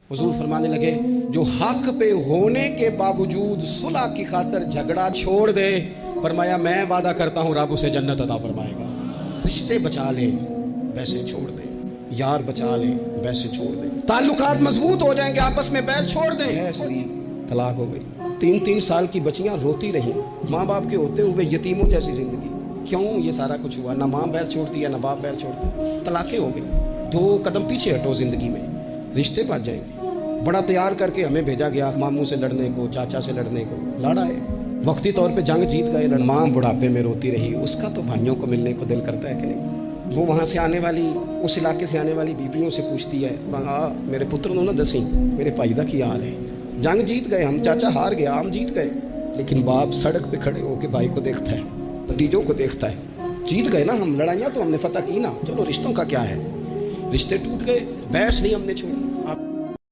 हुजूर फरमाने लगे, जो हक पे होने के बावजूद सुलह की खातिर झगड़ा छोड़ दे, फरमाया मैं वादा करता हूँ रब उसे जन्नत अता फरमाएगा। रिश्ते बचा ले वैसे छोड़ दे, यार बचा ले वैसे छोड़ दे, ताल्लुकात मजबूत हो जाएंगे, आपस में बैल छोड़ दे, तलाक हो गई। 3-3 साल की बच्चियां रोती रहीं, माँ बाप के होते हुए यतीमों जैसी जिंदगी। क्यों ये सारा कुछ हुआ? ना माँ बैल छोड़ती है ना बाप बैल छोड़ता, तलाकें हो गई। 2 कदम पीछे हटो जिंदगी में, रिश्ते बच जाएंगे। बड़ा तैयार करके हमें भेजा गया मामू से लड़ने को, चाचा से लड़ने को, लड़ा है, वक्ती तौर पे जंग जीत गए। माँ बुढ़ापे में रोती रही, उसका तो भाइयों को मिलने को दिल करता है कि नहीं? वो वहाँ से आने वाली, उस इलाके से आने वाली बीबियों से पूछती है, मेरे पुत्र नो ना दसी मेरे भाई का की हाल है। जंग जीत गए हम, चाचा हार गया, हम जीत गए, लेकिन बाप सड़क पे खड़े होकर भाई को देखता है, भतीजों को देखता है। जीत गए ना हम, लड़ाइयाँ तो हमने फतह की ना, चलो रिश्तों का क्या है। रिश्ते टूट गए, बहस नहीं हमने छोड़ी।